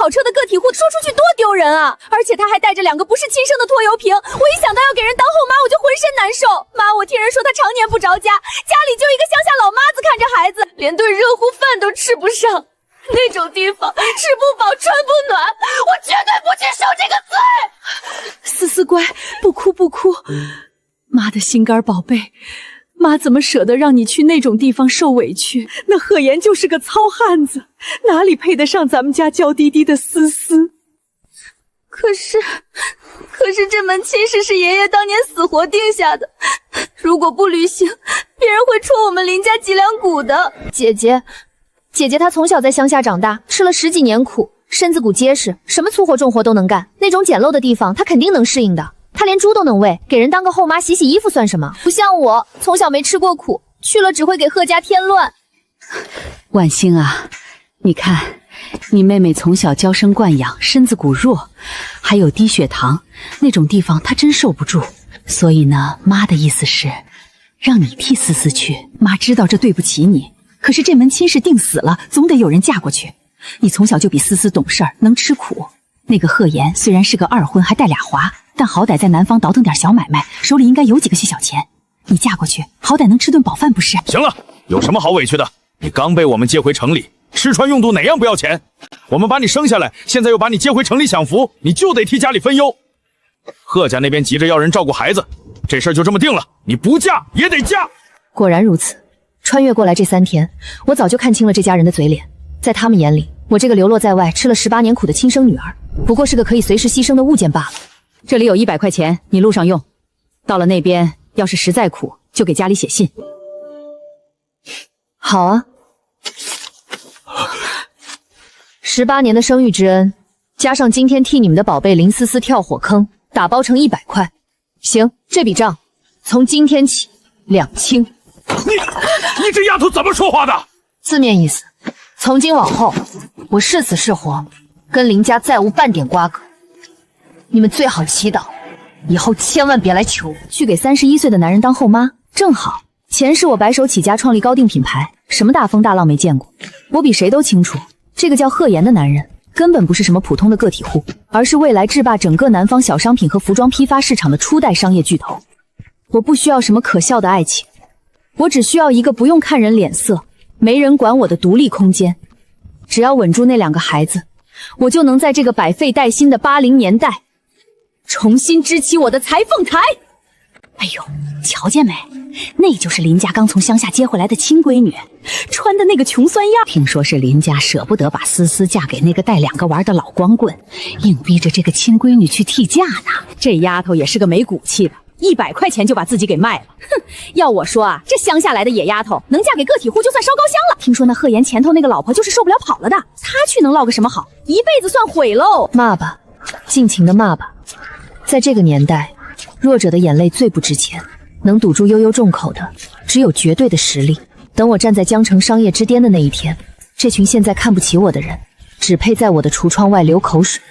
跑车的个体户，说出去多丢人啊！而且他还带着2个不是亲生的拖油瓶，我一想到要给人当后妈，我就浑身难受。妈，我听人说他常年不着家，家里就一个乡下老妈子看着孩子，连顿热乎饭都吃不上。那种地方吃不饱穿不暖，我绝对不去受这个罪。思思乖，不哭不哭，妈的心肝宝贝，妈怎么舍得让你去那种地方受委屈？那贺言就是个糙汉子，哪里配得上咱们家娇滴滴的思思？可是这门亲事是爷爷当年死活定下的，如果不履行，别人会戳我们林家脊梁骨的。姐姐她从小在乡下长大，吃了10几年苦，身子骨结实，什么粗活重活都能干。那种简陋的地方，她肯定能适应的。她连猪都能喂，给人当个后妈洗洗衣服算什么？不像我，从小没吃过苦，去了只会给贺家添乱。婉星啊，你看，你妹妹从小娇生惯养，身子骨弱，还有低血糖，那种地方她真受不住。所以呢，妈的意思是，让你替思思去。妈知道这对不起你。可是这门亲事定死了，总得有人嫁过去。你从小就比思思懂事儿，能吃苦。那个贺言虽然是个2婚，还带俩华，但好歹在南方倒腾点小买卖，手里应该有几个些小钱。你嫁过去，好歹能吃顿饱饭不是？行了，有什么好委屈的？你刚被我们接回城里，吃穿用度哪样不要钱？我们把你生下来，现在又把你接回城里享福，你就得替家里分忧。贺家那边急着要人照顾孩子，这事儿就这么定了，你不嫁也得嫁。果然如此。穿越过来这3天，我早就看清了这家人的嘴脸。在他们眼里，我这个流落在外、吃了18年苦的亲生女儿，不过是个可以随时牺牲的物件罢了。这里有100块钱，你路上用。到了那边，要是实在苦，就给家里写信。好啊。18年的生育之恩，加上今天替你们的宝贝林思思跳火坑，打包成100块。行，这笔账从今天起两清。你这丫头怎么说话的？字面意思，从今往后，我是死是活，跟林家再无半点瓜葛。你们最好祈祷，以后千万别来求。去给31岁的男人当后妈，正好。前世我白手起家创立高定品牌，什么大风大浪没见过。我比谁都清楚，这个叫贺言的男人根本不是什么普通的个体户，而是未来制霸整个南方小商品和服装批发市场的初代商业巨头。我不需要什么可笑的爱情，我只需要一个不用看人脸色，没人管我的独立空间。只要稳住那2个孩子，我就能在这个百废待兴的80年代，重新支起我的裁缝台。哎呦，瞧见没？那就是林家刚从乡下接回来的亲闺女，穿的那个穷酸样。听说是林家舍不得把思思嫁给那个带2个娃的老光棍，硬逼着这个亲闺女去替嫁呢。这丫头也是个没骨气的，100块钱就把自己给卖了。哼，要我说啊，这乡下来的野丫头能嫁给个体户就算烧高香了。听说那贺言前头那个老婆就是受不了跑了的，她去能落个什么好？一辈子算毁喽。骂吧，尽情的骂吧。在这个年代，弱者的眼泪最不值钱，能堵住悠悠众口的只有绝对的实力。等我站在江城商业之巅的那一天，这群现在看不起我的人，只配在我的橱窗外流口水。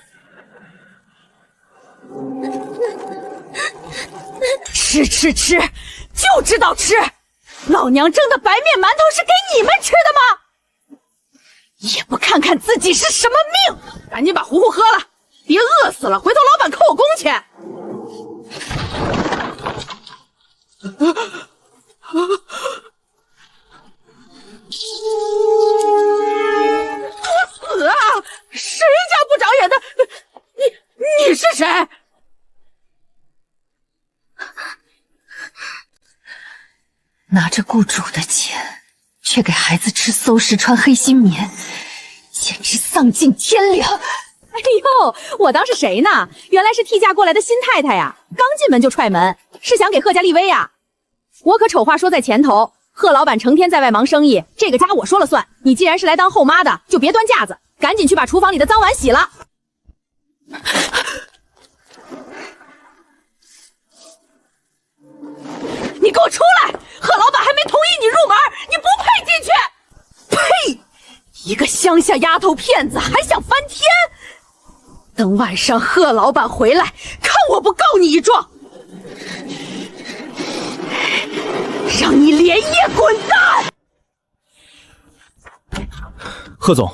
吃吃吃，就知道吃！老娘蒸的白面馒头是给你们吃的吗？也不看看自己是什么命！赶紧把糊糊喝了，别饿死了，回头老板扣我工钱。我死啊！谁家不长眼的？你是谁？拿着雇主的钱，却给孩子吃馊食穿黑心棉，简直丧尽天良！哎呦，我当是谁呢？原来是替嫁过来的新太太呀！刚进门就踹门，是想给贺家立威呀？我可丑话说在前头，贺老板成天在外忙生意，这个家我说了算。你既然是来当后妈的，就别端架子，赶紧去把厨房里的脏碗洗了。你给我出来！贺老板还没同意你入门，你不配进去！呸！一个乡下丫头片子还想翻天？等晚上贺老板回来，看我不告你一状，让你连夜滚蛋！贺总，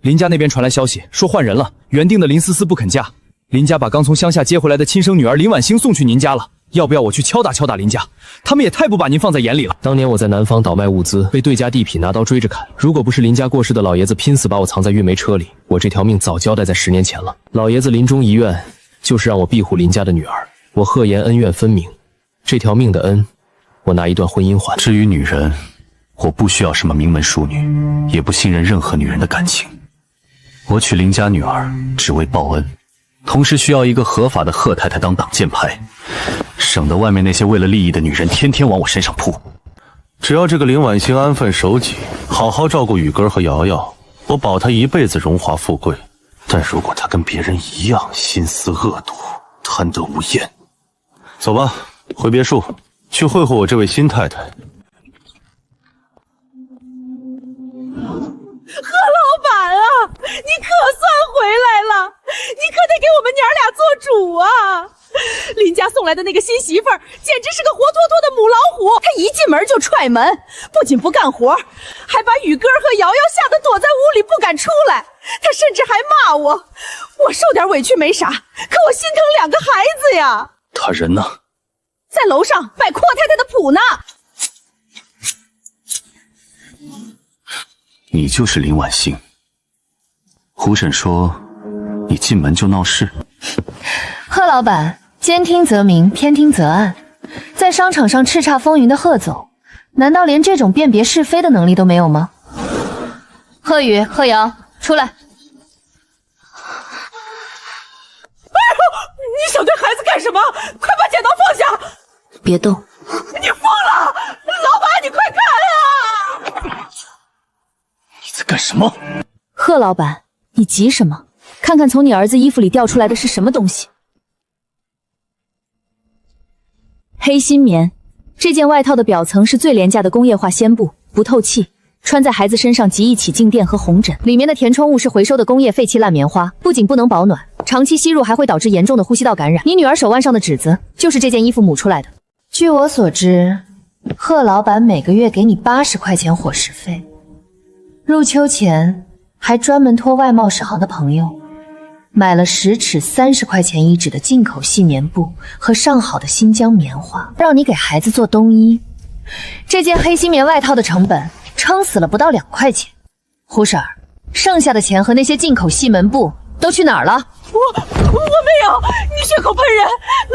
林家那边传来消息，说换人了，原定的林思思不肯嫁。林家把刚从乡下接回来的亲生女儿林婉欣送去您家了，要不要我去敲打敲打林家？他们也太不把您放在眼里了。当年我在南方倒卖物资，被对家地痞拿刀追着砍，如果不是林家过世的老爷子拼死把我藏在运煤车里，我这条命早交代在10年前了。老爷子临终遗愿就是让我庇护林家的女儿，我贺言恩怨分明，这条命的恩，我拿一段婚姻还。至于女人，我不需要什么名门淑女，也不信任任何女人的感情。我娶林家女儿只为报恩，同时需要一个合法的贺太太当挡箭牌，省得外面那些为了利益的女人天天往我身上扑。只要这个林婉欣安分守己，好好照顾雨哥和瑶瑶，我保她一辈子荣华富贵。但如果她跟别人一样心思恶毒，贪得无厌，走吧，回别墅去会会我这位新太太。贺老板啊，你可算回来了，你可得给我们娘俩做主啊！林家送来的那个新媳妇儿简直是个活脱脱的母老虎，她一进门就踹门，不仅不干活，还把雨哥和瑶瑶吓得躲在屋里不敢出来。她甚至还骂我，我受点委屈没啥，可我心疼2个孩子呀。他人呢？在楼上摆阔太太的谱呢。你就是林婉欣。胡婶说你进门就闹事。贺老板，兼听则明，偏听则暗。在商场上叱咤风云的贺总，难道连这种辨别是非的能力都没有吗？贺宇、贺阳，出来！哎呦，你想对孩子干什么？快把剪刀放下！别动！你疯了！老板，你快看啊！你在干什么？贺老板，你急什么？看看从你儿子衣服里掉出来的是什么东西？黑心棉，这件外套的表层是最廉价的工业化纤布，不透气，穿在孩子身上极易起静电和红疹。里面的填充物是回收的工业废弃烂棉花，不仅不能保暖，长期吸入还会导致严重的呼吸道感染。你女儿手腕上的褶子就是这件衣服抹出来的。据我所知，贺老板每个月给你80块钱伙食费，入秋前还专门托外贸史行的朋友买了10尺30块钱一纸的进口细棉布和上好的新疆棉花，让你给孩子做冬衣。这件黑心棉外套的成本撑死了不到2块钱。胡婶儿，剩下的钱和那些进口细门布都去哪儿了？我没有，你血口喷人，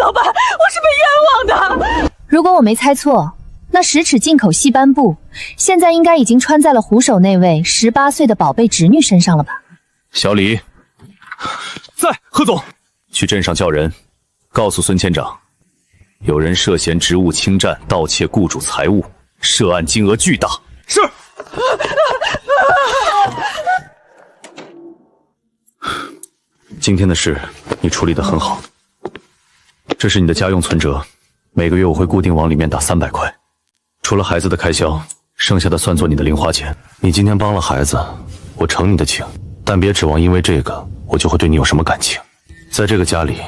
老板，我是被冤枉的。如果我没猜错，那10尺进口细斑布现在应该已经穿在了胡首那位18岁的宝贝侄女身上了吧？小李，在，贺总，去镇上叫人，告诉孙千长，有人涉嫌职务侵占、盗窃雇主财物，涉案金额巨大。是。今天的事你处理得很好，这是你的家用存折，每个月我会固定往里面打300块，除了孩子的开销，剩下的算作你的零花钱。你今天帮了孩子，我承你的情，但别指望因为这个我就会对你有什么感情。在这个家里，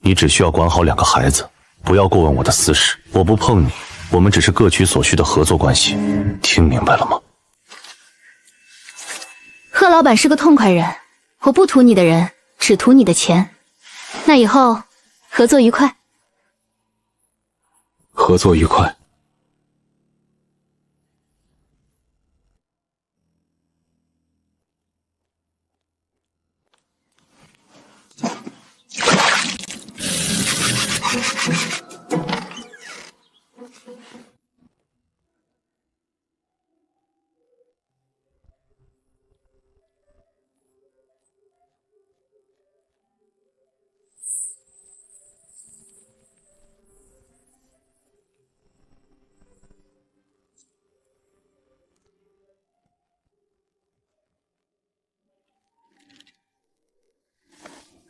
你只需要管好2个孩子，不要过问我的私事。我不碰你，我们只是各取所需的合作关系，听明白了吗？贺老板是个痛快人，我不图你的人，只图你的钱。那以后合作愉快。合作愉快。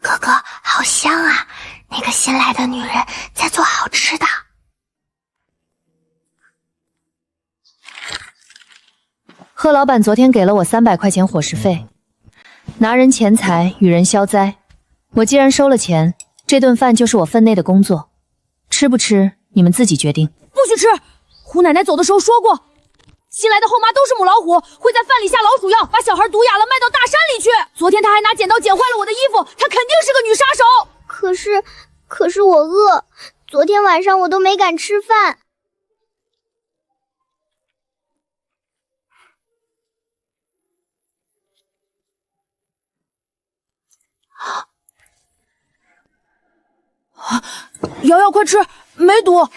哥哥，好香啊！那个新来的女人在做好吃的。贺老板昨天给了我300块钱伙食费，拿人钱财与人消灾。我既然收了钱，这顿饭就是我分内的工作，吃不吃你们自己决定。不许吃！胡奶奶走的时候说过，新来的后妈都是母老虎，会在饭里下老鼠药，把小孩毒哑了卖到大山里去。昨天她还拿剪刀剪坏了我的衣服，她肯定是个女杀手。可是我饿，昨天晚上我都没敢吃饭。瑶瑶，快吃，没毒。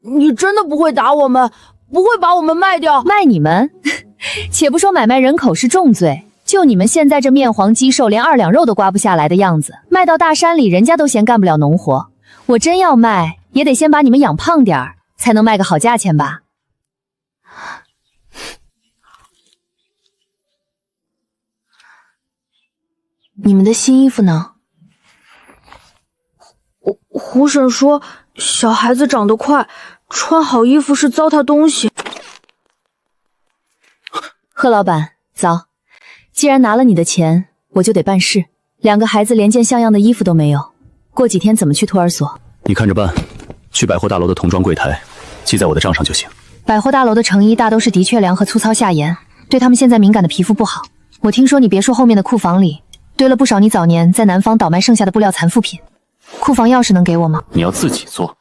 你真的不会打我们，不会把我们卖掉？卖你们？且不说买卖人口是重罪，就你们现在这面黄肌瘦，连2两肉都刮不下来的样子，卖到大山里，人家都嫌干不了农活。我真要卖，也得先把你们养胖点儿，才能卖个好价钱吧。你们的新衣服呢？胡婶说，小孩子长得快，穿好衣服是糟蹋东西。贺老板，早。既然拿了你的钱，我就得办事。2个孩子连件像样的衣服都没有，过几天怎么去托儿所？你看着办，去百货大楼的童装柜台，记在我的账上就行。百货大楼的成衣大都是的确良和粗糙下沿，对他们现在敏感的皮肤不好。我听说你别墅后面的库房里堆了不少你早年在南方倒卖剩下的布料残副品，库房钥匙能给我吗？你要自己做。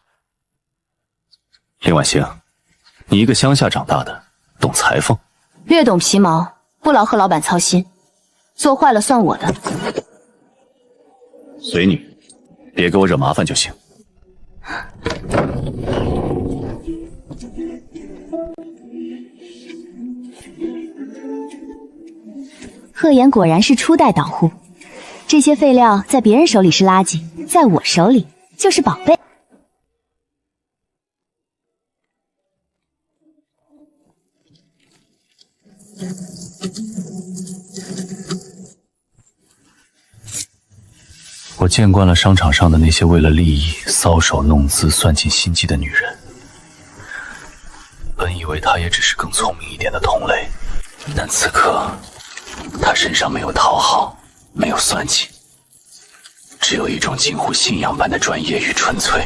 林婉星，你一个乡下长大的，懂裁缝？略懂皮毛，不劳贺老板操心。做坏了算我的。随你，别给我惹麻烦就行。贺岩果然是初代党户，这些废料在别人手里是垃圾，在我手里就是宝贝。我见惯了商场上的那些为了利益搔首弄姿、算尽心机的女人，本以为她也只是更聪明一点的同类，但此刻她身上没有讨好，没有算计，只有一种近乎信仰般的专业与纯粹。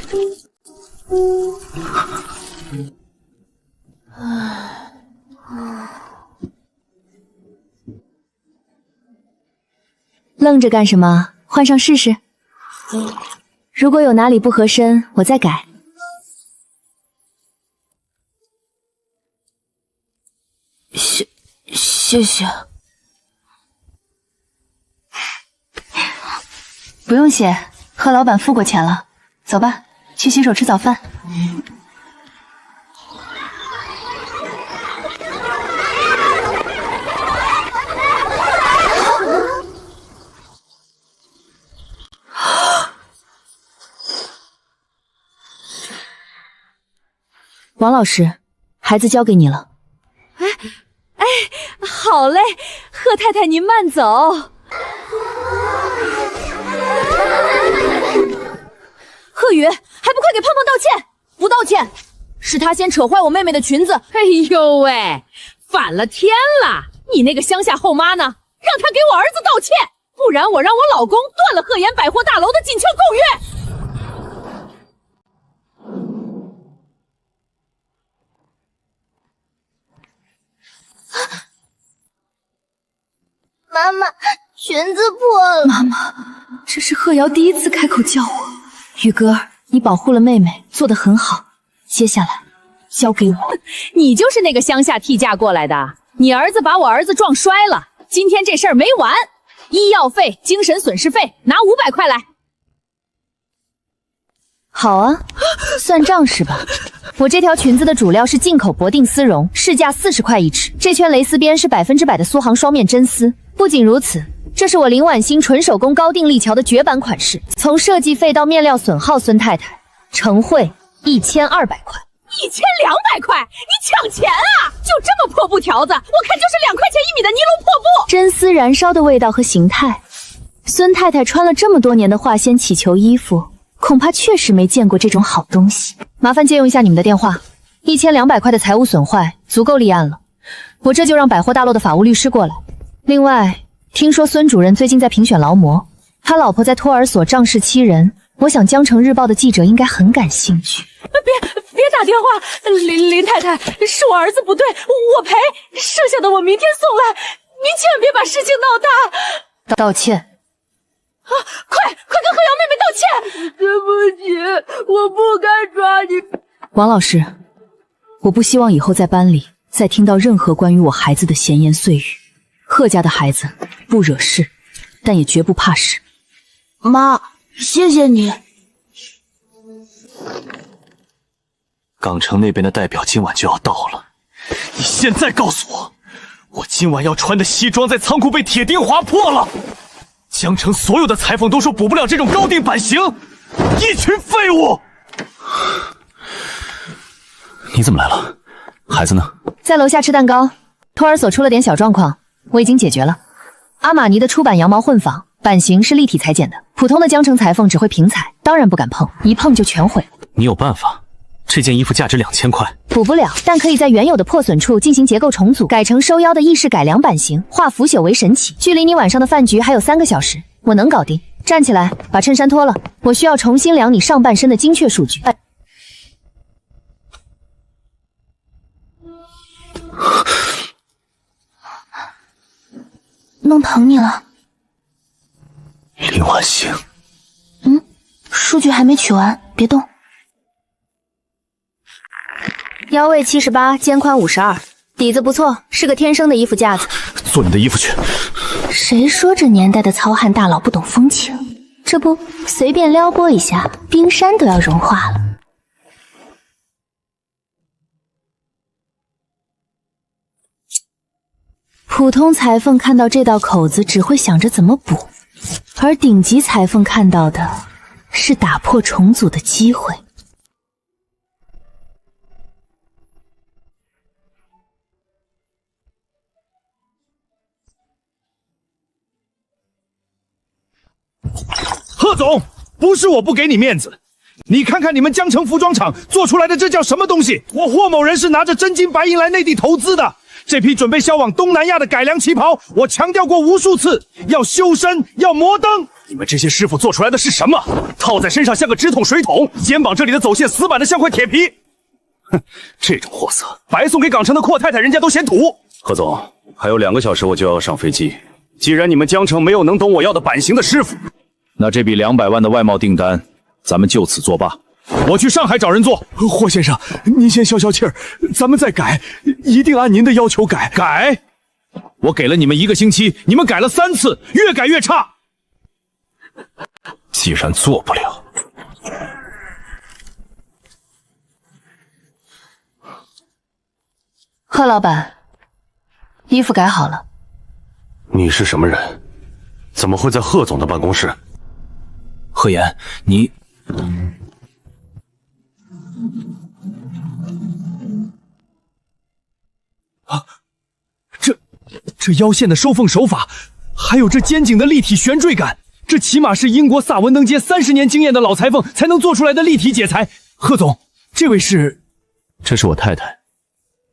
愣着干什么？换上试试。如果有哪里不合身，我再改。谢谢。不用谢，贺老板付过钱了。走吧，去洗手吃早饭。王老师，孩子交给你了。好嘞，贺太太您慢走。贺宇，还不快给胖胖道歉！不道歉，是他先扯坏我妹妹的裙子。哎呦喂，反了天了！你那个乡下后妈呢？让她给我儿子道歉，不然我让我老公断了贺岩百货大楼的进券购约。妈妈，裙子破了。妈妈，这是贺瑶第一次开口叫我。宇哥，你保护了妹妹，做得很好。接下来交给我。你就是那个乡下替嫁过来的，你儿子把我儿子撞摔了，今天这事儿没完，医药费、精神损失费，拿500块来。好啊，算账是吧？我这条裙子的主料是进口博定丝绒，市价40块一尺。这圈蕾丝边是100%的苏杭双面真丝。不仅如此，这是我林婉欣纯手工高定力桥的绝版款式。从设计费到面料损耗，孙太太诚惠1200块。1200块，你抢钱啊！就这么破布条子，我看就是2块钱1米的尼龙破布。真丝燃烧的味道和形态，孙太太穿了这么多年的化纤起球衣服，恐怕确实没见过这种好东西。麻烦借用一下你们的电话，1200块的财务损坏足够立案了。我这就让百货大楼的法务律师过来。另外，听说孙主任最近在评选劳模，他老婆在托儿所仗势欺人，我想江城日报的记者应该很感兴趣。别打电话，林太太，是我儿子不对，我赔，剩下的我明天送来，您千万别把事情闹大。道歉。啊！快跟贺瑶妹妹道歉！对不起，我不该抓你。王老师，我不希望以后在班里再听到任何关于我孩子的闲言碎语。贺家的孩子不惹事，但也绝不怕事。妈，谢谢你。港城那边的代表今晚就要到了，你现在告诉我，我今晚要穿的西装在仓库被铁钉划破了。江城所有的裁缝都说补不了这种高定版型，一群废物！你怎么来了？孩子呢？在楼下吃蛋糕。托儿所出了点小状况，我已经解决了。阿玛尼的出版羊毛混纺，版型是立体裁剪的，普通的江城裁缝只会平裁，当然不敢碰，一碰就全毁了。你有办法？这件衣服价值2000块，补不了，但可以在原有的破损处进行结构重组，改成收腰的意式改良版型，化腐朽为神奇。距离你晚上的饭局还有3个小时，我能搞定。站起来，把衬衫脱了，我需要重新量你上半身的精确数据。弄疼你了。林婉星，数据还没取完，别动。腰围78，肩宽52，底子不错，是个天生的衣服架子。做你的衣服去。谁说这年代的糙汉大佬不懂风情？这不，随便撩拨一下，冰山都要融化了。普通裁缝看到这道口子只会想着怎么补，而顶级裁缝看到的是打破重组的机会。贺总，不是我不给你面子，你看看你们江城服装厂做出来的这叫什么东西？我霍某人是拿着真金白银来内地投资的，这批准备销往东南亚的改良旗袍，我强调过无数次，要修身，要摩登。你们这些师傅做出来的是什么？套在身上像个直筒水桶，肩膀这里的走线死板的像块铁皮。哼，这种货色，白送给港城的阔太太，人家都嫌土。贺总，还有2个小时我就要上飞机。既然你们江城没有能懂我要的版型的师傅，那这笔200万的外贸订单，咱们就此作罢。我去上海找人做。霍先生，您先消消气儿，咱们再改，一定按您的要求改。改？我给了你们1个星期，你们改了3次，越改越差。既然做不了，贺老板，衣服改好了。你是什么人？怎么会在贺总的办公室？贺言，你啊，这腰线的收缝手法，还有这肩颈的立体悬坠感，这起码是英国萨文登街30年经验的老裁缝才能做出来的立体解裁。贺总，这位是？这是我太太，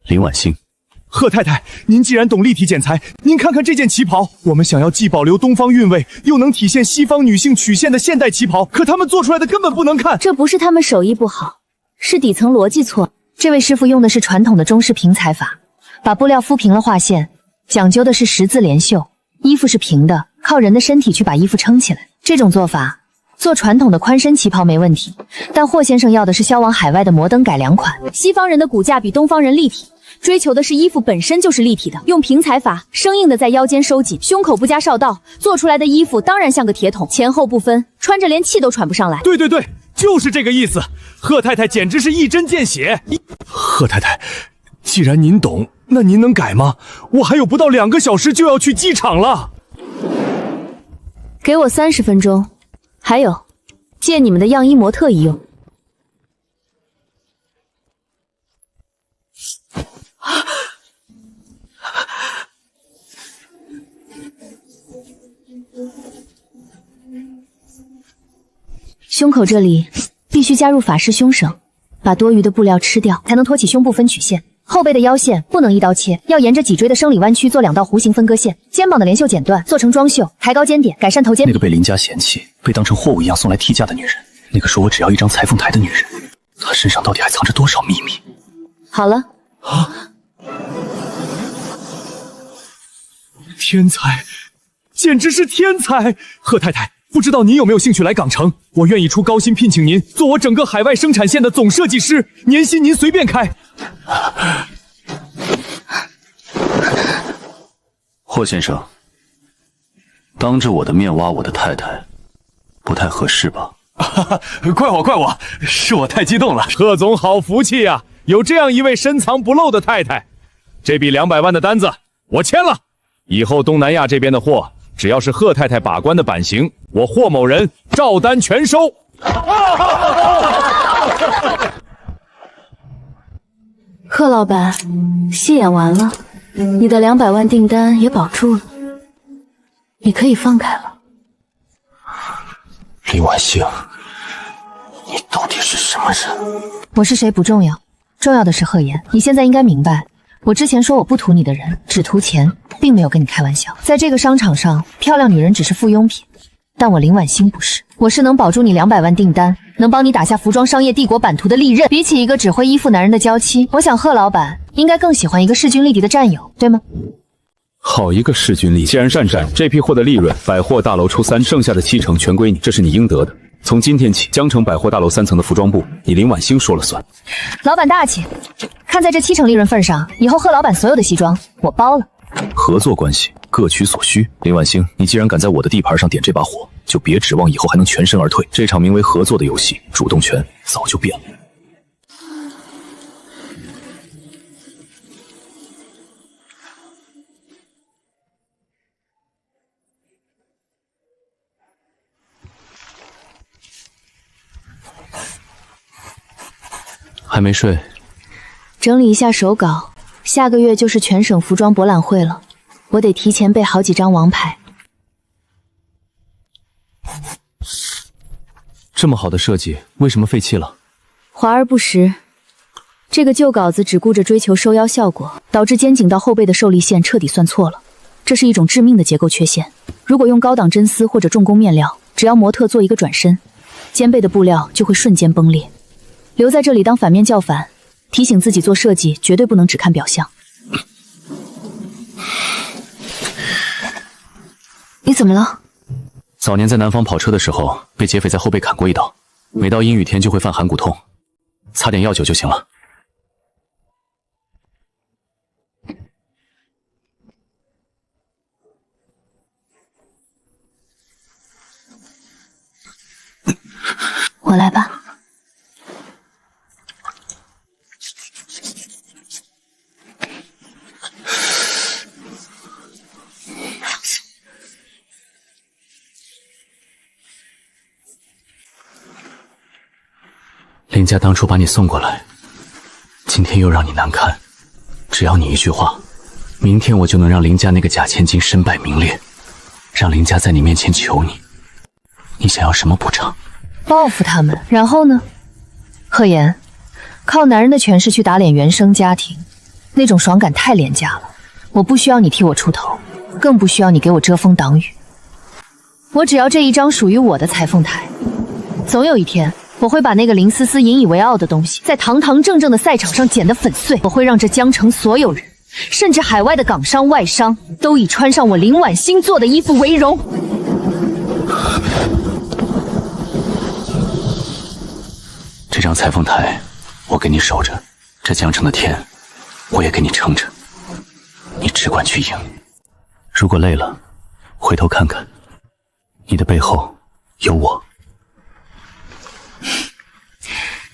林婉欣。贺太太，您既然懂立体剪裁，您看看这件旗袍，我们想要既保留东方韵味，又能体现西方女性曲线的现代旗袍，可他们做出来的根本不能看。这不是他们手艺不好，是底层逻辑错。这位师傅用的是传统的中式平裁法，把布料敷平了画线，讲究的是10字连绣。衣服是平的，靠人的身体去把衣服撑起来。这种做法，做传统的宽身旗袍没问题，但霍先生要的是销往海外的摩登改良款。西方人的骨架比东方人立体，追求的是衣服本身就是立体的，用平裁法生硬的在腰间收紧，胸口不加哨道，做出来的衣服当然像个铁桶，前后不分，穿着连气都喘不上来。对对对，就是这个意思。贺太太简直是一针见血。贺太太，既然您懂，那您能改吗？我还有不到2个小时就要去机场了。给我30分钟。还有，借你们的样衣模特一用。胸口这里必须加入法式胸绳，把多余的布料吃掉，才能托起胸部分曲线。后背的腰线不能一刀切，要沿着脊椎的生理弯曲做2道弧形分割线。肩膀的连袖剪断，做成装袖，抬高肩点，改善头肩。那个被林家嫌弃、被当成货物一样送来替嫁的女人，那个说我只要一张裁缝台的女人，她身上到底还藏着多少秘密？好了。啊！天才，简直是天才！贺太太，不知道您有没有兴趣来港城？我愿意出高薪聘请您做我整个海外生产线的总设计师，年薪您随便开。霍先生，当着我的面挖我的太太，不太合适吧？怪我，是我太激动了。贺总好福气呀，有这样一位深藏不露的太太。这笔200万的单子我签了，以后东南亚这边的货，只要是贺太太把关的版型，我霍某人照单全收。贺老板，戏演完了，你的200万订单也保住了，你可以放开了。李婉星，你到底是什么人？我是谁不重要，重要的是贺言。你现在应该明白，我之前说我不图你的人，只图钱，并没有跟你开玩笑。在这个商场上，漂亮女人只是附庸品，但我林婉星不是，我是能保住你200万订单，能帮你打下服装商业帝国版图的利刃。比起一个只会依附男人的娇妻，我想贺老板应该更喜欢一个势均力敌的战友，对吗？好一个势均力敌！既然善战，这批货的利润，百货大楼出3，剩下的7成全归你，这是你应得的。从今天起，江城百货大楼3层的服装部，你林婉星说了算。老板大气，看在这7成利润份上，以后贺老板所有的西装我包了。合作关系，各取所需。林婉星，你既然敢在我的地盘上点这把火，就别指望以后还能全身而退。这场名为合作的游戏，主动权早就变了。还没睡？整理一下手稿，下个月就是全省服装博览会了，我得提前备好几张王牌。这么好的设计，为什么废弃了？华而不实。这个旧稿子只顾着追求收腰效果，导致肩颈到后背的受力线彻底算错了，这是一种致命的结构缺陷。如果用高档真丝或者重工面料，只要模特做一个转身，肩背的布料就会瞬间崩裂。留在这里当反面教反，提醒自己做设计绝对不能只看表象。你怎么了？早年在南方跑车的时候，被劫匪在后背砍过一刀，每到阴雨天就会犯寒骨痛，擦点药酒就行了。我来吧。林家当初把你送过来，今天又让你难堪。只要你一句话，明天我就能让林家那个假千金身败名裂，让林家在你面前求你。你想要什么补偿？报复他们，然后呢？贺言，靠男人的权势去打脸原生家庭，那种爽感太廉价了。我不需要你替我出头，更不需要你给我遮风挡雨。我只要这一张属于我的裁缝台。总有一天，我会把那个林思思引以为傲的东西，在堂堂正正的赛场上剪得粉碎。我会让这江城所有人，甚至海外的港商、外商，都以穿上我林婉星做的衣服为荣。这张裁缝台，我给你守着；这江城的天，我也给你撑着。你只管去赢。如果累了，回头看看，你的背后有我。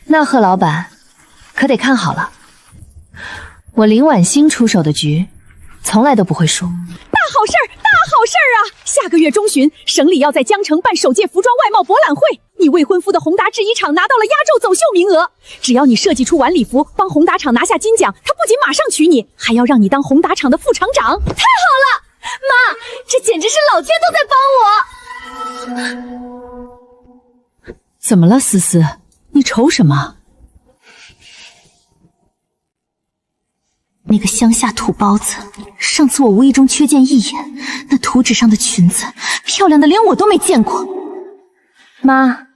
那贺老板，可得看好了，我林婉星出手的局，从来都不会输。大好事儿，大好事儿啊！下个月中旬，省里要在江城办首届服装外贸博览会，你未婚夫的宏达制衣厂拿到了压轴走秀名额。只要你设计出晚礼服，帮宏达厂拿下金奖，他不仅马上娶你，还要让你当宏达厂的副厂长。太好了，妈，这简直是老天都在帮我。怎么了，思思？你愁什么？那个乡下土包子，上次我无意中瞥见一眼，那图纸上的裙子漂亮的连我都没见过。妈，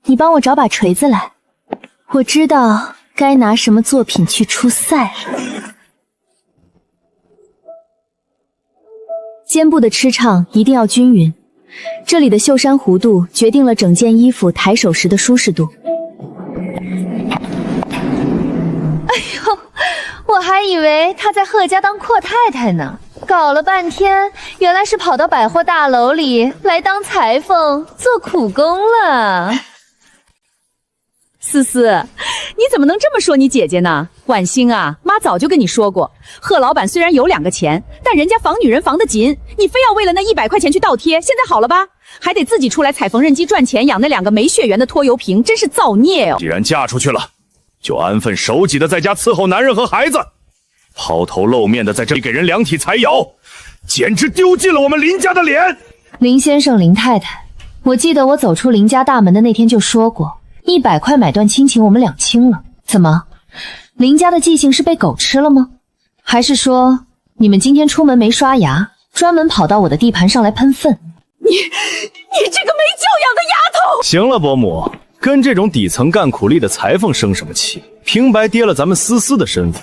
你帮我找把锤子来，我知道该拿什么作品去出赛了。肩部的吃唱一定要均匀，这里的袖衫弧度决定了整件衣服抬手时的舒适度。哎呦，我还以为她在贺家当阔太太呢，搞了半天，原来是跑到百货大楼里来当裁缝做苦工了。思思，你怎么能这么说你姐姐呢？婉欣啊，妈早就跟你说过，贺老板虽然有2个钱，但人家防女人防得紧，你非要为了那100块钱去倒贴，现在好了吧？还得自己出来踩缝纫机赚钱养那2个没血缘的拖油瓶，真是造孽哦！既然嫁出去了，就安分守己的在家伺候男人和孩子，抛头露面的在这里给人量体裁腰，简直丢尽了我们林家的脸。林先生、林太太，我记得我走出林家大门的那天就说过，100块买断亲情，我们两清了。怎么，林家的记性是被狗吃了吗？还是说你们今天出门没刷牙，专门跑到我的地盘上来喷粪？你这个没教养的丫头！行了，伯母，跟这种底层干苦力的裁缝生什么气？平白跌了咱们思思的身份。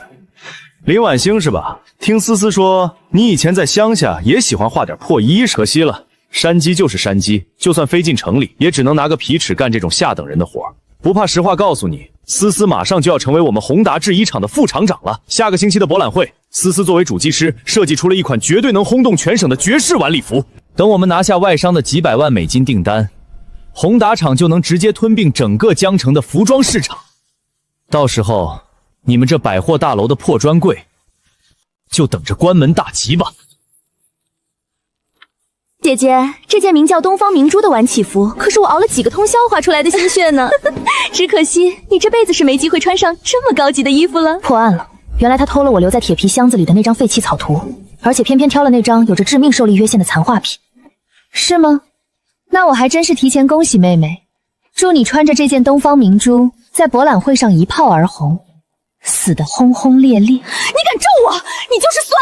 林婉星是吧？听思思说，你以前在乡下也喜欢画点破衣裳，可惜了，山鸡就是山鸡，就算飞进城里，也只能拿个皮尺干这种下等人的活。不怕实话告诉你，思思马上就要成为我们宏达制衣厂的副厂长了。下个星期的博览会，思思作为主技师，设计出了一款绝对能轰动全省的绝世晚礼服。等我们拿下外商的几百万美金订单，宏达厂就能直接吞并整个江城的服装市场。到时候，你们这百货大楼的破专柜，就等着关门大吉吧。姐姐，这件名叫东方明珠的晚起服，可是我熬了几个通宵画出来的心血呢。只可惜你这辈子是没机会穿上这么高级的衣服了。破案了，原来他偷了我留在铁皮箱子里的那张废弃草图，而且偏偏挑了那张有着致命受力约线的残画品，是吗？那我还真是提前恭喜妹妹，祝你穿着这件东方明珠在博览会上一炮而红，死得轰轰烈烈。你敢咒我，你就是酸！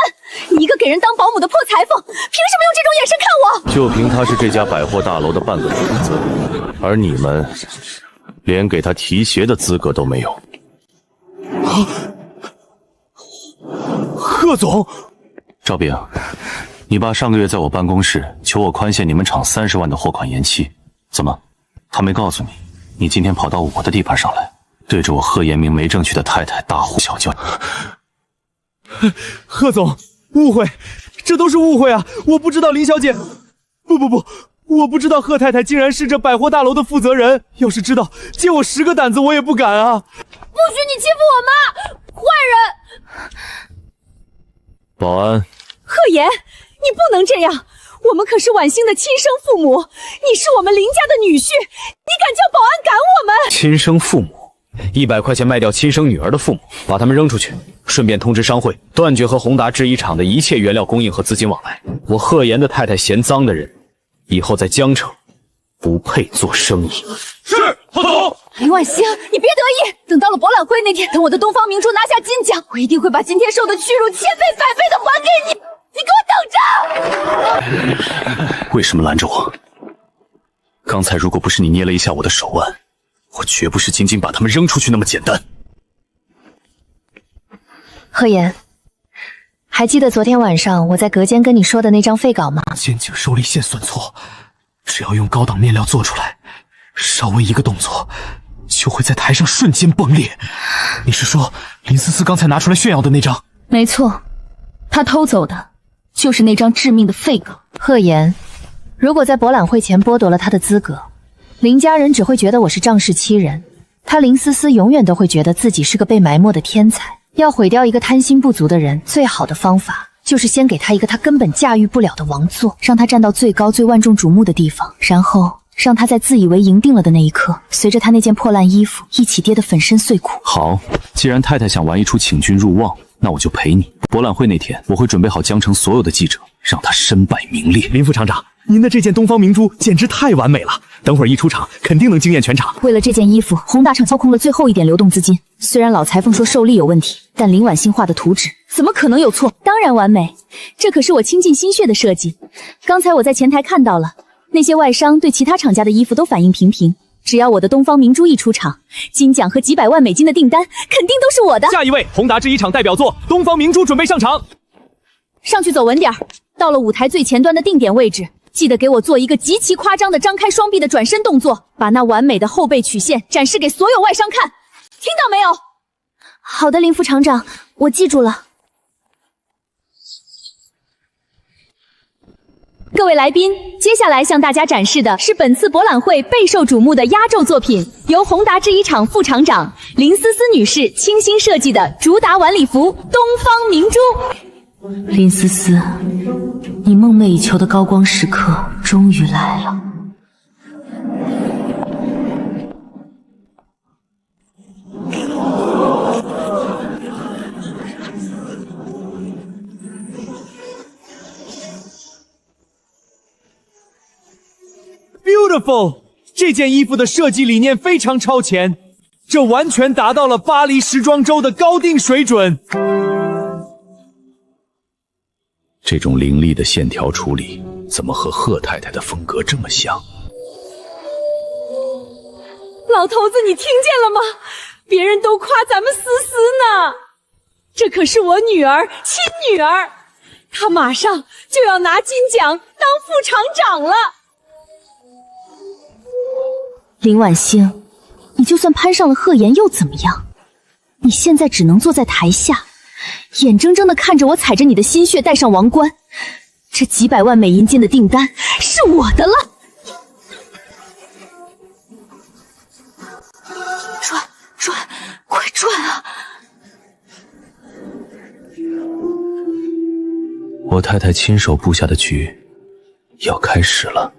你一个给人当保姆的破裁缝，凭什么用这种眼神看我？就凭他是这家百货大楼的半个主子，而你们连给他提鞋的资格都没有。贺总，赵炳，你爸上个月在我办公室求我宽限你们厂30万的货款延期，怎么，他没告诉你，你今天跑到我的地盘上来，对着我贺延明没证据的太太大呼小叫？贺总，误会，这都是误会啊！我不知道林小姐，不，我不知道贺太太竟然是这百货大楼的负责人。要是知道，借我10个胆子我也不敢啊！不许你欺负我妈，坏人！保安，贺言，你不能这样，我们可是婉欣的亲生父母，你是我们林家的女婿，你敢叫保安赶我们？亲生父母，100块钱卖掉亲生女儿的父母，把他们扔出去，顺便通知商会断绝和宏达制衣厂的一切原料供应和资金往来。我贺言的太太嫌脏的人，以后在江城不配做生意。是，贺总。林婉欣，你别得意，等到了博览会那天，等我的东方明珠拿下金奖，我一定会把今天受的屈辱1000倍100倍的还给你。你给我等着！为什么拦着我？刚才如果不是你捏了一下我的手腕，我绝不是仅仅把他们扔出去那么简单。贺言，还记得昨天晚上我在隔间跟你说的那张废稿吗？肩颈受力线损挫，只要用高档面料做出来，稍微一个动作就会在台上瞬间崩裂。你是说林思思刚才拿出来炫耀的那张？没错，他偷走的就是那张致命的废稿。贺言，如果在博览会前剥夺了他的资格，林家人只会觉得我是仗势欺人，他林思思永远都会觉得自己是个被埋没的天才。要毁掉一个贪心不足的人，最好的方法就是先给他一个他根本驾驭不了的王座，让他站到最高最万众瞩目的地方，然后让他在自以为赢定了的那一刻，随着他那件破烂衣服一起跌得粉身碎骨。好，既然太太想玩一出请君入瓮，那我就陪你。博览会那天，我会准备好江城所有的记者，让他身败名裂。林副厂长，您的这件东方明珠简直太完美了，等会儿一出场，肯定能惊艳全场。为了这件衣服，宏达厂操控了最后一点流动资金。虽然老裁缝说受力有问题，但林婉欣画的图纸怎么可能有错？当然完美，这可是我倾尽心血的设计。刚才我在前台看到了，那些外商对其他厂家的衣服都反应平平。只要我的东方明珠一出场，金奖和几百万美金的订单肯定都是我的。下一位，宏达制衣厂代表作《东方明珠》准备上场。上去走稳点儿，到了舞台最前端的定点位置，记得给我做一个极其夸张的张开双臂的转身动作，把那完美的后背曲线展示给所有外商看。听到没有？好的，林副厂长，我记住了。各位来宾，接下来向大家展示的是本次博览会备受瞩目的压轴作品，由宏达制衣厂副厂长林思思女士倾心设计的主打晚礼服《东方明珠》。林思思，你梦寐以求的高光时刻终于来了。Beautiful， 这件衣服的设计理念非常超前，这完全达到了巴黎时装周的高定水准。这种凌厉的线条处理，怎么和贺太太的风格这么像？老头子，你听见了吗？别人都夸咱们思思呢，这可是我女儿，亲女儿，她马上就要拿金奖当副厂长了。林婉欣，你就算攀上了贺妍又怎么样？你现在只能坐在台下，眼睁睁地看着我踩着你的心血戴上王冠，这几百万美银金的订单是我的了。转，快转啊！我太太亲手布下的局要开始了。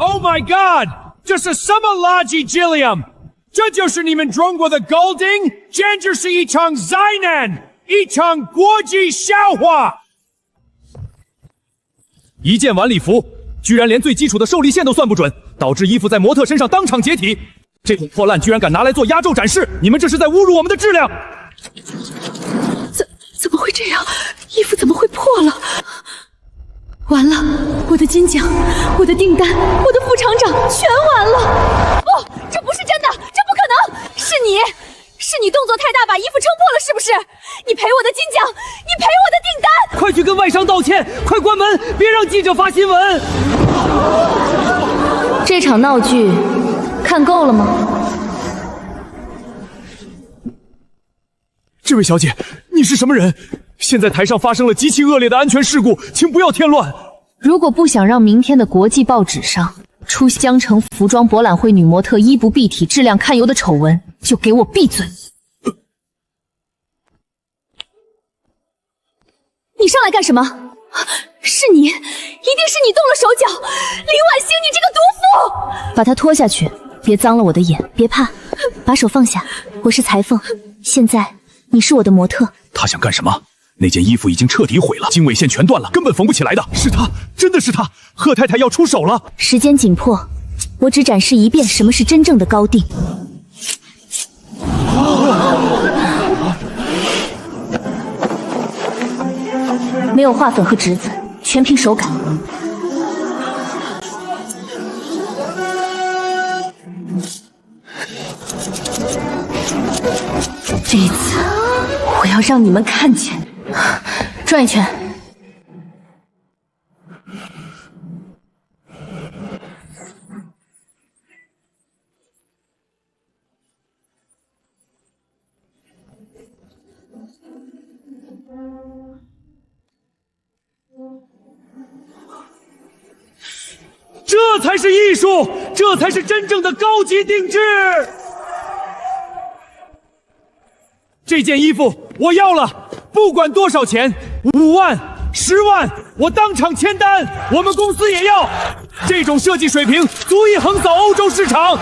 Oh my God！ 这是什么垃圾质量？这就是你们中国的 Golding， 简直是一场灾难，一场国际笑话。一件晚礼服，居然连最基础的受力线都算不准，导致衣服在模特身上当场解体。这种破烂居然敢拿来做压轴展示，你们这是在侮辱我们的质量！怎么会这样？衣服怎么会破了？完了，我的金奖，我的订单，我的副厂长全完了！不，这不是真的，这不可能！是你动作太大，把衣服撑破了，是不是？你赔我的金奖，你赔我的订单！快去跟外商道歉，快关门，别让记者发新闻！这场闹剧看够了吗？这位小姐，你是什么人？现在台上发生了极其恶劣的安全事故，请不要添乱。如果不想让明天的国际报纸上出江城服装博览会女模特衣不蔽体、质量堪忧的丑闻，就给我闭嘴！你上来干什么？是你，一定是你动了手脚！林婉欣，你这个毒妇！把她拖下去，别脏了我的眼。别怕，把手放下。我是裁缝，现在你是我的模特。他想干什么？那件衣服已经彻底毁了，经纬线全断了，根本缝不起来的。是他，真的是他！贺太太要出手了。时间紧迫，我只展示一遍什么是真正的高定。没有画粉和直子，全凭手感。这一次，我要让你们看见。转一圈。这才是艺术，这才是真正的高级定制。这件衣服我要了，不管多少钱，5万、10万，我当场签单，我们公司也要。这种设计水平足以横扫欧洲市场。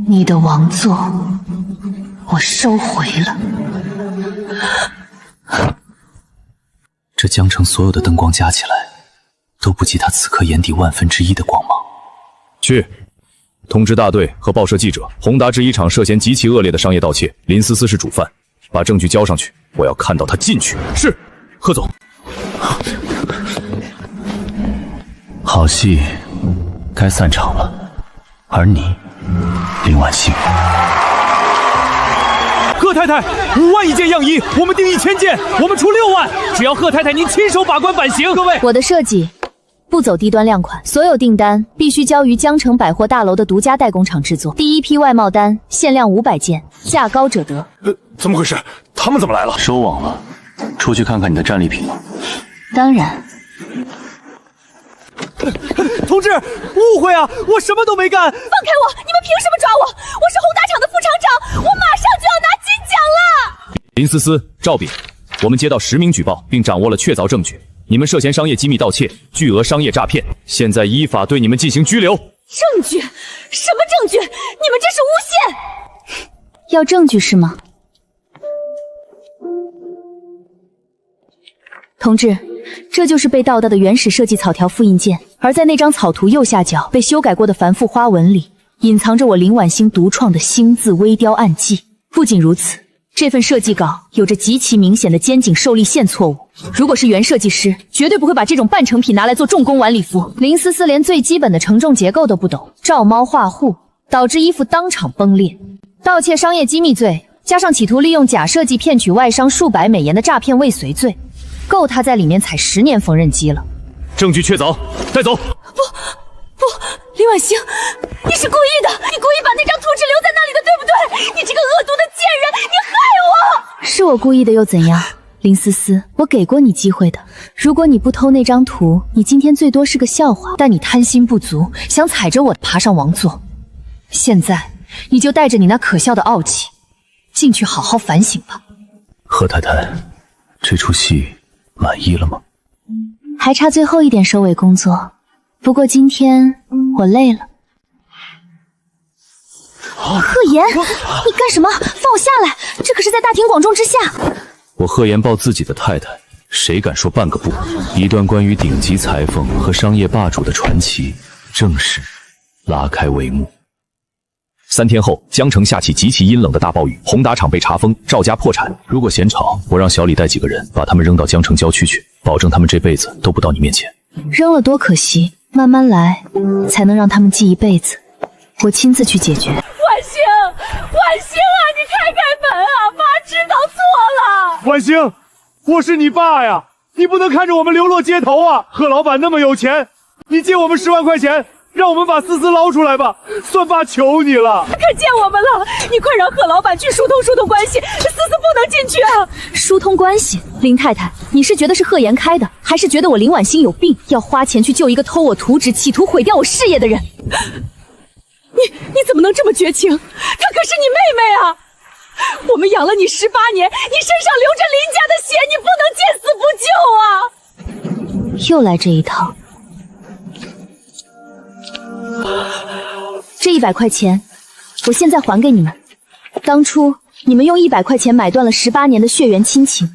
你的王座，我收回了。这江城所有的灯光加起来，都不及他此刻眼底1/1000的光芒。去，通知大队和报社记者，宏达制衣厂涉嫌极其恶劣的商业盗窃，林思思是主犯，把证据交上去，我要看到他进去。是，贺总。好戏该散场了，而你，林婉欣。贺太太，5万一件样衣，我们订1000件，我们出6万，只要贺太太您亲手把关版型。各位，我的设计不走低端量款，所有订单必须交于江城百货大楼的独家代工厂制作。第一批外贸单限量500件，价高者得。怎么回事？他们怎么来了？收网了，出去看看你的战利品吧。当然。同志，误会啊，我什么都没干。放开我！你们凭什么抓我？我是宏达厂的副厂长，我马上就要拿金奖了。林思思、赵炳，我们接到10名举报，并掌握了确凿证据，你们涉嫌商业机密盗窃、巨额商业诈骗，现在依法对你们进行拘留。证据？什么证据？你们这是诬陷！要证据是吗？同志，这就是被盗到的原始设计草条复印件，而在那张草图右下角被修改过的繁复花纹里，隐藏着我林婉欣独创的星字微雕暗记。不仅如此，这份设计稿有着极其明显的肩颈受力线错误，如果是原设计师，绝对不会把这种半成品拿来做重工晚礼服。林思思连最基本的承重结构都不懂，照猫画虎，导致衣服当场崩裂。盗窃商业机密罪，加上企图利用假设计骗取外商数百美元的诈骗未遂罪，够他在里面踩10年缝纫机了。证据确凿，带走。不，林婉欣，你是故意的，你故意把那张图纸留在那里的，对不对？你这个恶毒的贱人，你害我！是我故意的又怎样？林思思，我给过你机会的。如果你不偷那张图，你今天最多是个笑话。但你贪心不足，想踩着我爬上王座。现在，你就带着你那可笑的傲气，进去好好反省吧。贺太太，这出戏满意了吗？还差最后一点收尾工作，不过今天我累了。贺言，你干什么？放我下来！这可是在大庭广众之下。我贺言抱自己的太太，谁敢说半个不？一段关于顶级裁缝和商业霸主的传奇，正式拉开帷幕。3天后，江城下起极其阴冷的大暴雨，宏达厂被查封，赵家破产。如果嫌吵，我让小李带几个人把他们扔到江城郊区去，保证他们这辈子都不到你面前。扔了多可惜，慢慢来，才能让他们记一辈子。我亲自去解决。婉欣啊，你开门啊！妈知道错了。婉欣，我是你爸呀，你不能看着我们流落街头啊！贺老板那么有钱，你借我们10万块钱。让我们把思思捞出来吧，算爸求你了。可见我们了，你快让贺老板去疏通关系，思思不能进去啊！疏通关系？林太太，你是觉得是贺言开的，还是觉得我林婉欣有病，要花钱去救一个偷我图纸、企图毁掉我事业的人？你怎么能这么绝情？她可是你妹妹啊！我们养了你18年，你身上流着林家的血，你不能见死不救啊！又来这一套。这100块钱，我现在还给你们。当初你们用100块钱买断了18年的血缘亲情，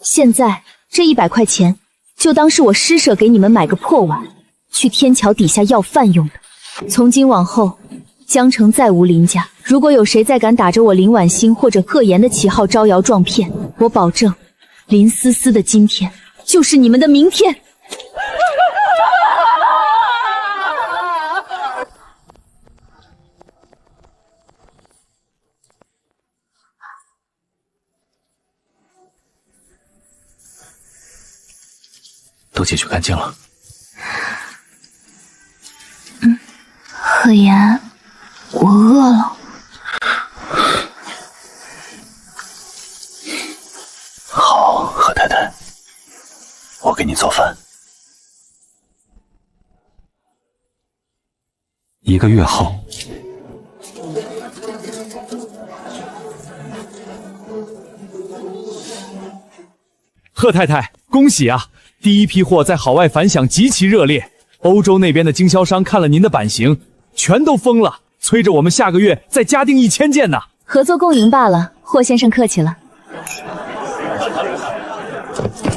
现在这100块钱就当是我施舍给你们买个破碗，去天桥底下要饭用的。从今往后，江城再无林家。如果有谁再敢打着我林婉欣或者贺言的旗号招摇撞骗，我保证，林思思的今天就是你们的明天。都解决干净了。贺言，我饿了。好，贺太太，我给你做饭。1个月后，贺太太，恭喜啊！第一批货在海外反响极其热烈，欧洲那边的经销商看了您的版型，全都疯了，催着我们下个月再加订1000件呢。合作共赢罢了，霍先生客气了。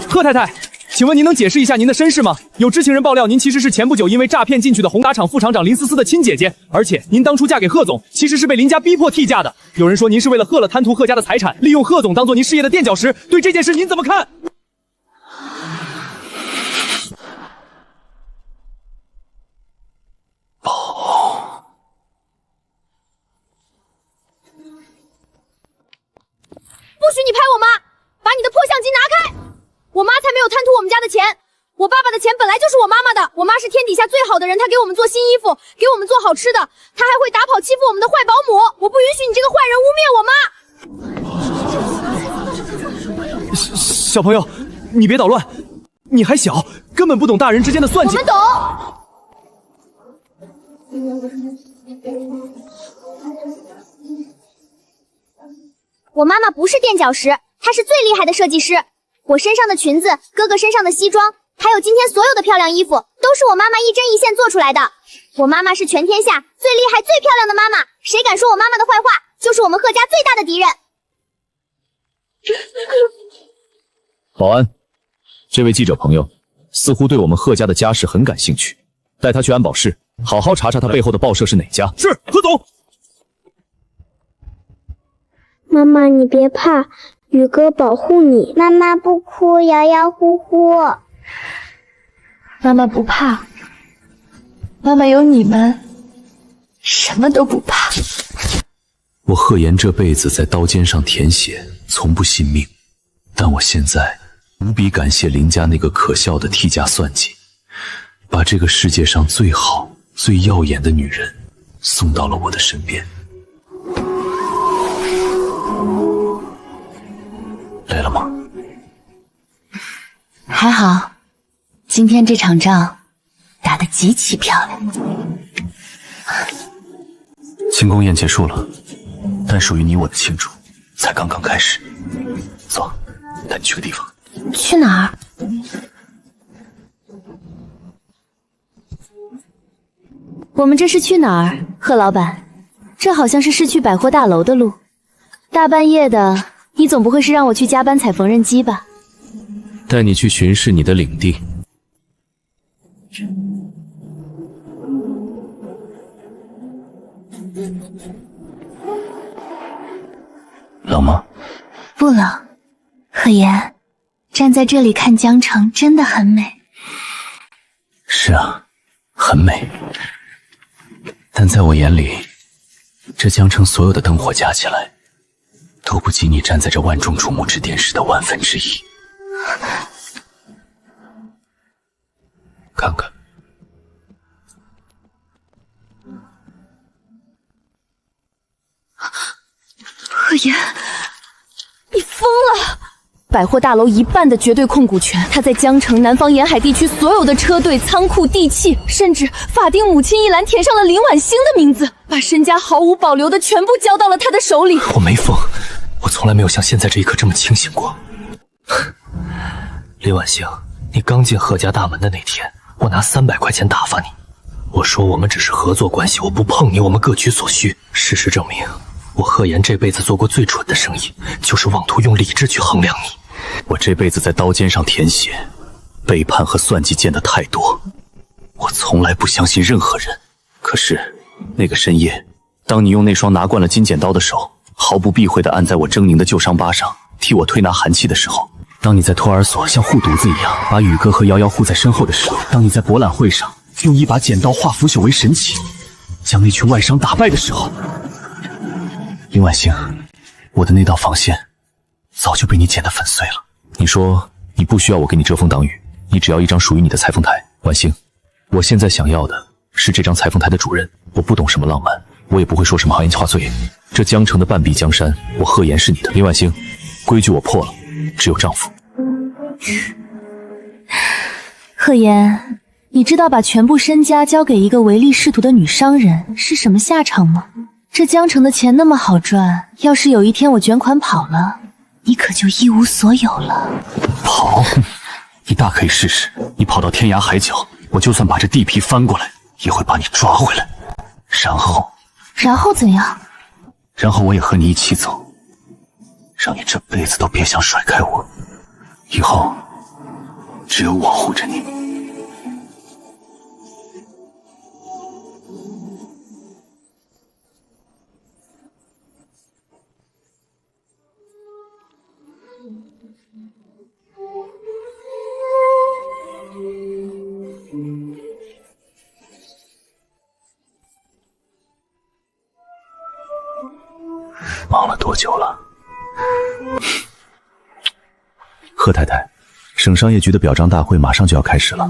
贺太太，请问您能解释一下您的身世吗？有知情人爆料，您其实是前不久因为诈骗进去的宏达厂副厂长林思思的亲姐姐，而且您当初嫁给贺总，其实是被林家逼迫替嫁的。有人说您是为了贺了贪图贺家的财产，利用贺总当做您事业的垫脚石。对这件事您怎么看？不许你拍我妈！把你的破相机拿开！我妈才没有贪图我们家的钱，我爸爸的钱本来就是我妈妈的。我妈是天底下最好的人，她给我们做新衣服，给我们做好吃的，她还会打跑欺负我们的坏保姆。我不允许你这个坏人污蔑我妈！小朋友，你别捣乱，你还小，根本不懂大人之间的算计。我们懂。我妈妈不是垫脚石，她是最厉害的设计师。我身上的裙子，哥哥身上的西装，还有今天所有的漂亮衣服，都是我妈妈一针一线做出来的。我妈妈是全天下最厉害、最漂亮的妈妈，谁敢说我妈妈的坏话，就是我们贺家最大的敌人。保安，这位记者朋友似乎对我们贺家的家事很感兴趣，带他去安保室，好好查查他背后的报社是哪家。是，贺总。妈妈，你别怕，宇哥保护你。妈妈不哭，摇摇呼呼。妈妈不怕，妈妈有你们，什么都不怕。我贺言这辈子在刀尖上舔血，从不信命，但我现在无比感谢林家那个可笑的替价算计，把这个世界上最好、最耀眼的女人送到了我的身边。累了吗？还好，今天这场仗打得极其漂亮。庆功宴结束了，但属于你我的庆祝才刚刚开始。走，带你去个地方。去哪儿？我们这是去哪儿，贺老板？这好像是市区百货大楼的路。大半夜的，你总不会是让我去加班踩缝纫机吧？带你去巡视你的领地。冷吗？不冷。贺言，站在这里看江城真的很美。是啊，很美。但在我眼里，这江城所有的灯火加起来，都不及你站在这万众瞩目之巅时的1/1000。看看，贺言，你疯了！百货大楼一半的绝对控股权，他在江城、南方沿海地区所有的车队、仓库、地契，甚至法定母亲一栏填上了林婉欣的名字，把身家毫无保留的全部交到了他的手里。我没疯，我从来没有像现在这一刻这么清醒过。林婉欣，你刚进贺家大门的那天，我拿300块钱打发你，我说我们只是合作关系，我不碰你，我们各取所需。事实证明，我贺言这辈子做过最蠢的生意，就是妄图用理智去衡量你。我这辈子在刀尖上舔血，背叛和算计见得太多，我从来不相信任何人。可是那个深夜，当你用那双拿惯了金剪刀的手，毫不避讳地按在我狰狞的旧伤疤上，替我推拿寒气的时候，当你在托儿所像护犊子一样把宇哥和瑶瑶护在身后的时候，当你在博览会上用一把剪刀化腐朽为神奇，将那群外商打败的时候，林婉欣，我的那道防线早就被你剪得粉碎了。你说你不需要我给你遮风挡雨，你只要一张属于你的裁缝台。婉欣，我现在想要的是这张裁缝台的主人。我不懂什么浪漫，我也不会说什么豪言话碎。这江城的半壁江山，我贺言是你的。林婉欣，规矩我破了，只有丈夫。贺言，你知道把全部身家交给一个唯利是图的女商人是什么下场吗？这江城的钱那么好赚，要是有一天我卷款跑了，你可就一无所有了。跑？你大可以试试。你跑到天涯海角，我就算把这地皮翻过来，也会把你抓回来。然后怎样？然后我也和你一起走，让你这辈子都别想甩开我。以后只有我护着你。忙了多久了？贺太太，省商业局的表彰大会马上就要开始了，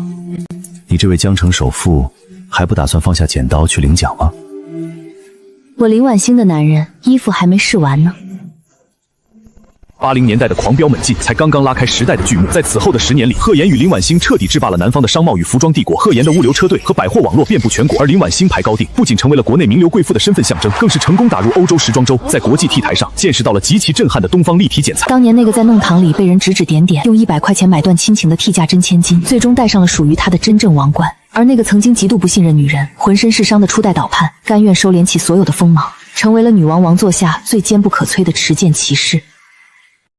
你这位江城首富还不打算放下剪刀去领奖吗？我林婉欣的男人衣服还没试完呢。80年代的狂飙猛进才刚刚拉开时代的序幕，在此后的10年里，贺岩与林婉欣彻底制霸了南方的商贸与服装帝国。贺岩的物流车队和百货网络遍布全国，而林婉欣排高定，不仅成为了国内名流贵妇的身份象征，更是成功打入欧洲时装周，在国际 T 台上见识到了极其震撼的东方立体剪裁。当年那个在弄堂里被人指指点点，用100块钱买断亲情的 T 价真千金，最终戴上了属于他的真正王冠。而那个曾经极度不信任女人、浑身是伤的初代岛叛，甘愿收敛起所有的锋芒，成为了女王王座下最坚不可摧的持剑骑士。